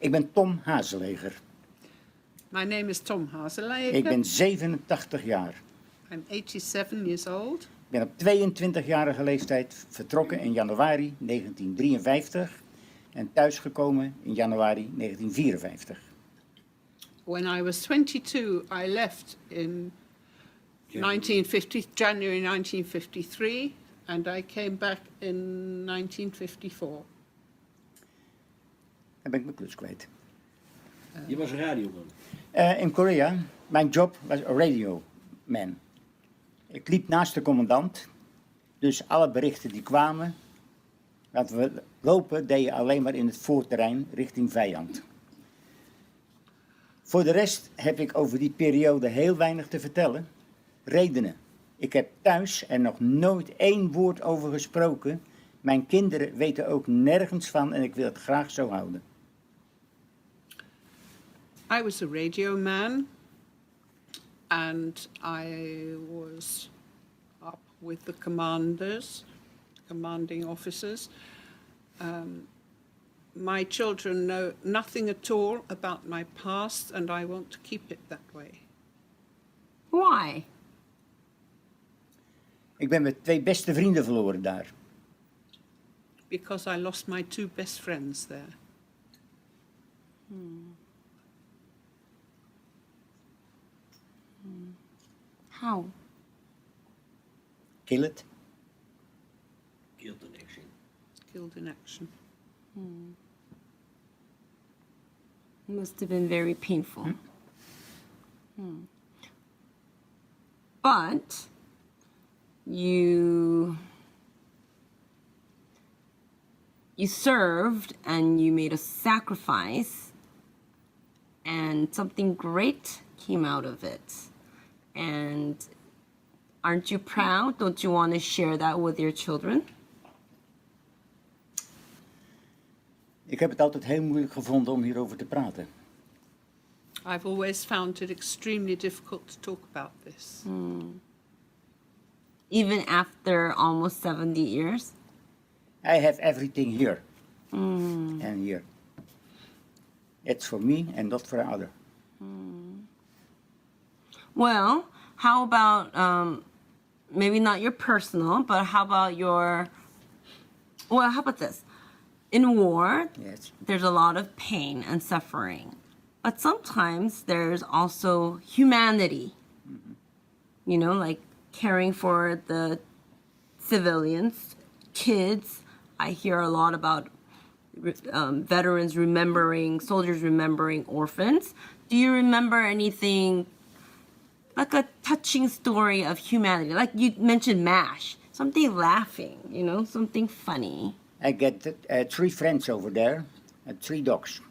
Ik ben Tom Hazeleger. My name is Tom Ik Hazeleger. ben 87 jaar. I'm 87 years old. Ik ben op 22-jarige leeftijd vertrokken in januari 1953 en thuisgekomen in januari 1954. When I was 22, I left in January 1953, and I came back in 1954. Dan ben ik mijn klus kwijt. Je was radioman. In Korea, mijn job was radioman. Ik liep naast de commandant, dus alle berichten die kwamen, laten we lopen, deed je alleen maar in het voorterrein richting vijand. Voor de rest heb ik over die periode heel weinig te vertellen. Redenen. Ik heb thuis er nog nooit één woord over gesproken. Mijn kinderen weten ook nergens van en ik wil het graag zo houden. I was a radio man, and I was up with the commanding officers. My children know nothing at all about my past, and I want to keep it that way. Why? Ik ben mijn 2 beste vrienden verloren daar. Because I lost my 2 best friends there. How? Kill it. Killed in action. Killed in action. Must have been very painful. But you served and you made a sacrifice, and something great came out of it. And aren't you proud? Don't you want to share that with your children? Ik heb het altijd heel moeilijk gevonden om hierover te praten. I've always found it extremely difficult to talk about this. Even after almost 70 years? I have everything here. And here. It's for me and not for other. Well, how about, maybe not your personal, but how about how about this? In war, Yes. there's a lot of pain and suffering. But sometimes there's also humanity. You know, like caring for the civilians, kids. I hear a lot about veterans soldiers remembering orphans. Do you remember anything like a touching story of humanity? Like you mentioned MASH, something laughing, you know, something funny. I get 3 friends over there and 3 dogs.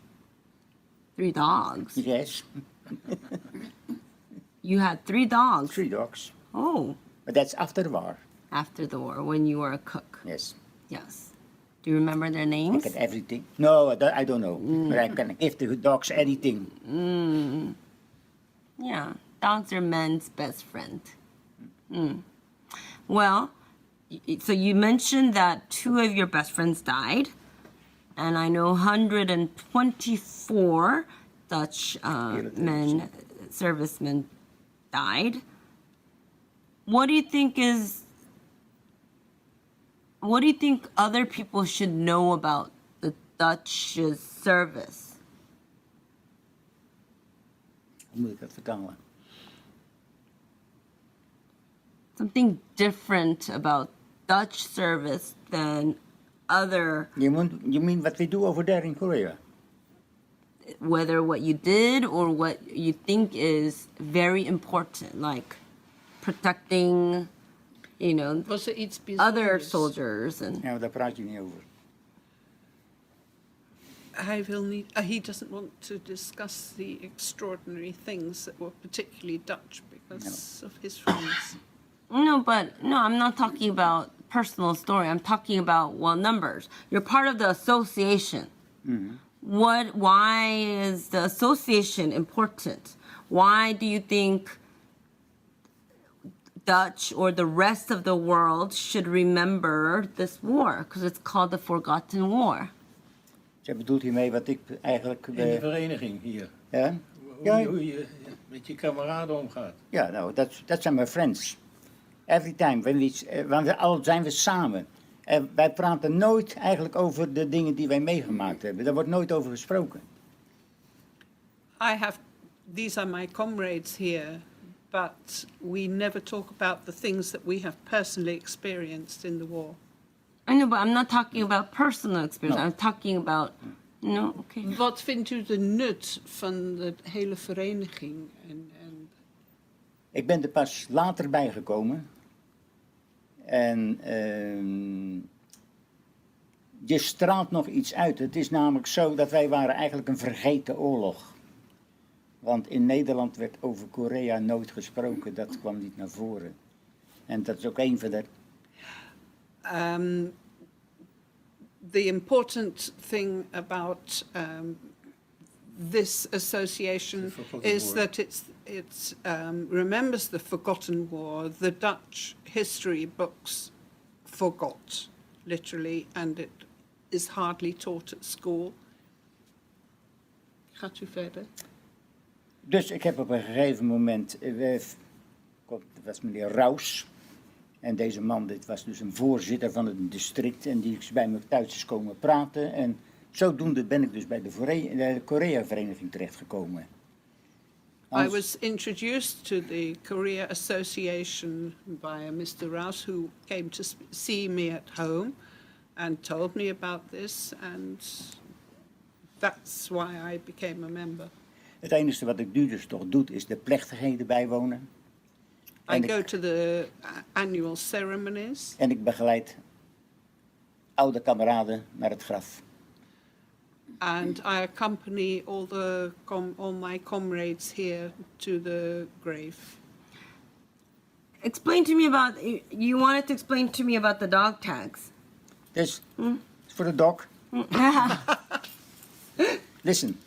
3 dogs. Yes, You had 3 dogs. 3 dogs. Oh, But that's after the war. after the war, when you were a cook. Yes. Yes. Do you remember their I names? get everything. No, I don't know. But I can give the dogs anything. Yeah, dogs are men's best friend. Well, so you mentioned that 2 of your best friends died, and I know 124 Dutch servicemen died. What do you think other people should know about the Dutch's service? Hoe moet ik dat vertalen? Something different about Dutch service than other, You mean what we do over there in Korea? whether what you did or what you think is very important, like protecting, you know, Was er iets other bijzonders? soldiers and Ja, daar praat je niet over. He doesn't want to discuss the extraordinary things that were particularly Dutch because of his friends. no, I'm not talking about personal story. I'm talking about, well, numbers. You're part of the association. Why is the association important? Why do you think Dutch or the rest of the world should remember this war? Because it's called the Forgotten War. Zij bedoelt hiermee wat ik eigenlijk... In de vereniging hier. ja? Hoe je met je kameraden omgaat. Ja, nou, dat zijn mijn friends. Every time, al zijn we samen. Wij praten nooit eigenlijk over de dingen die wij meegemaakt hebben. Daar wordt nooit over gesproken. These are my comrades here, but we never talk about the things that we have personally experienced in the war. I know, but I'm not talking about personal experience. No. I'm talking about... No, okay. Wat vindt u de nut van de hele vereniging? Ik ben er pas later bijgekomen. En je straalt nog iets uit. Het is namelijk zo dat wij waren eigenlijk een vergeten oorlog. Want in Nederland werd over Korea nooit gesproken. Dat kwam niet naar voren. En dat is ook een van de... The important thing about this association is that it remembers the forgotten war. The Dutch history books forgot, literally, and it is hardly taught at school. Gaat u verder? Dus ik heb op een gegeven moment... dat was meneer Raus. En deze man, dit was dus een voorzitter van het district. En die is bij me thuis is komen praten. En zodoende ben ik dus bij de Korea-vereniging terechtgekomen. I was introduced to the Korea Association by a Mr. Rouse who came to see me at home and told me about this, and that's why I became a member. Het enige wat ik nu dus toch doe, is de plechtigheden bijwonen. I go to the annual ceremonies. En ik begeleid oude kameraden naar het graf. And I accompany all my comrades here to the grave. Explain to me about... You wanted to explain to me about the dog tags. Dus, it's for the dog. Listen.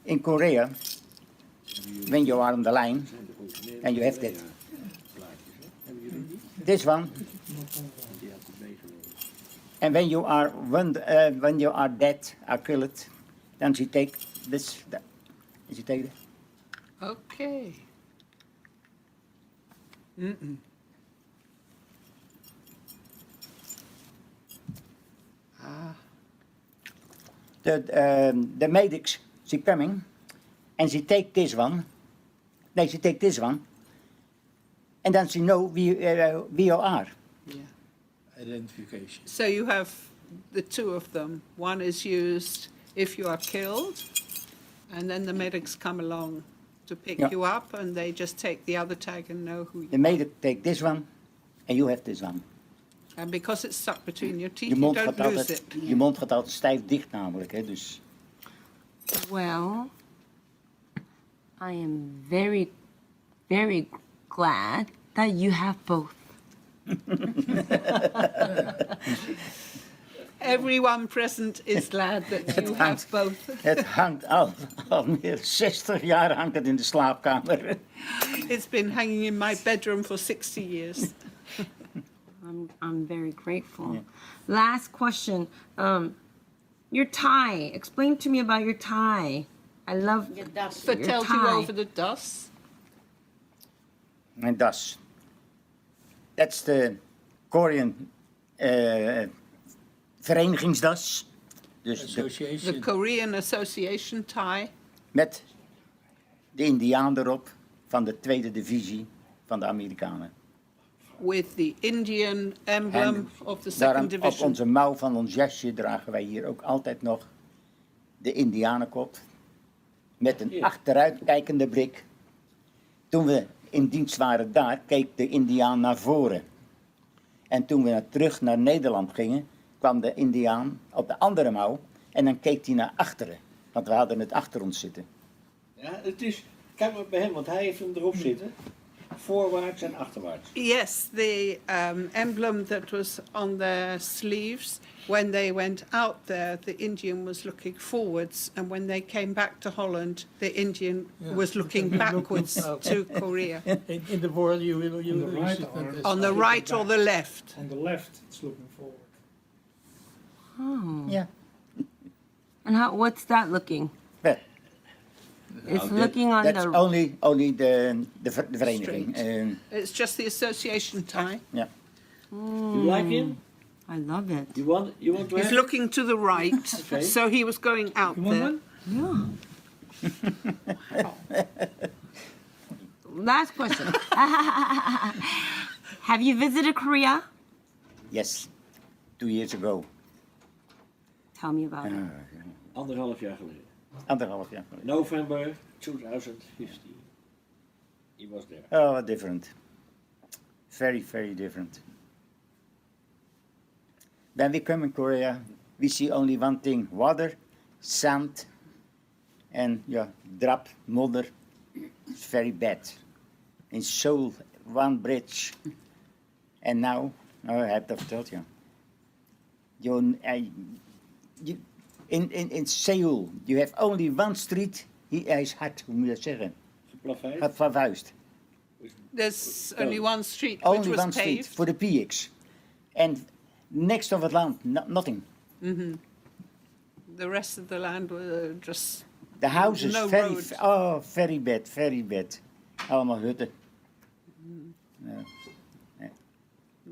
In Korea, when you are on the line, and you have that. This one. And when you are dead, are killed, then she take this. She take it. Okay. The medics, she coming, and she take this one. No, she take this one. And then she know where you are. Yeah. Identification. So you have the two of them. One is used if you are killed, and then the medics come along to pick Yeah. you up, and they just take the other tag and know who you The medic take this one, and you have this one. And because it's stuck between your teeth, Je you mond, don't gaat lose altijd, it. je mond gaat altijd stijf dicht namelijk, hè, dus... Well, I am very, very glad that you have both. Everyone present is glad that you have both. Het hangt al meer 60 jaar hangt het in de slaapkamer. It's been hanging in my bedroom for 60 years. I'm very grateful. Yeah. Last question. Your tie. Explain to me about your tie. I love your Vertelt u tie. over de das? Mijn das. That's the Korean verenigingsdas. Dus Association. The Korean Association tie. met de Indiaan erop van de tweede divisie van de Amerikanen. With the Indian emblem En of the daarom second op division. onze mouw van ons jasje dragen wij hier ook altijd nog de Indianenkop. Met een achteruitkijkende blik. Toen we in dienst waren daar, keek de Indiaan naar voren. En toen we terug naar Nederland gingen, kwam de Indiaan op de andere mouw. En dan keek hij naar achteren. Want we hadden het achter ons zitten. Ja, het is... Kijk maar bij hem, want hij heeft hem erop zitten. Voorwaarts en achterwaarts. Yes, the emblem that was on their sleeves, when they went out there, the Indian was looking forwards, and when they came back to Holland, the Indian was looking backwards to Korea. In the war, you the right sit or- at On the right or the left? On the left, it's looking forward. Oh. Ja. And what's that looking? Well, It's that- looking on that's the... only the vereniging. Street. It's just the association tie. Ja. You like him? I love it. You want to He's have looking to the right, Okay. so he was going out You want there. one? Yeah. Last question. Have you visited Korea? Yes, 2 years ago. Tell me about it. 1,5 jaar geleden. 1,5 jaar geleden. November 2015. He was there. Oh, different. Very, very different. When we come in Korea, we see only one thing: water, sand, and drop, modder. It's very bad. In Seoul, one bridge. And now, I have dat verteld, ja. In Seoul, you have only one street. Hij is hard, hoe moet je dat zeggen? Geplaveid. Gaat van vuist. There's only one street which Only was one street paved. for the PX. And next of het land, nothing. The rest of the land were just The houses, No very, road. very bad, very bad. Allemaal hutten.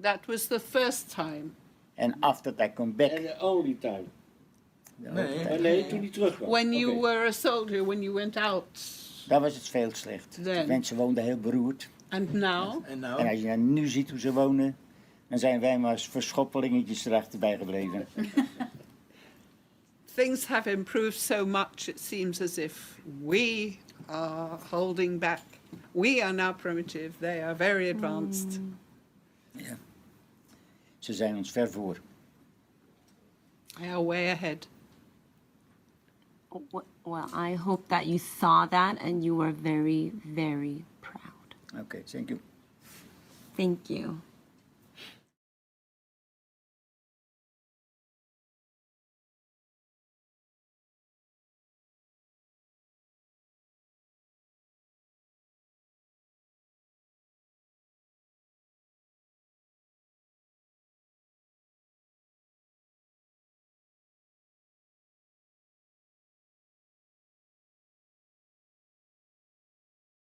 that was the first time. And after I come back, And the only time. Nee. Nee, toen hij terugkwam. When you Oké. were a soldier, when you went out, daar was het veel slecht. Then. Mensen woonden heel beroerd. and now, En En nou? als je nu ziet hoe ze wonen, dan zijn wij maar als verschoppelingetjes erachterbij gebleven. things have improved so much, it seems as if we are holding back. We are now primitive, they are very advanced. Ja. Ze zijn ons ver voor. They are way ahead. Well, I hope that you saw that and you were very, very proud. Oké, thank you. Thank you.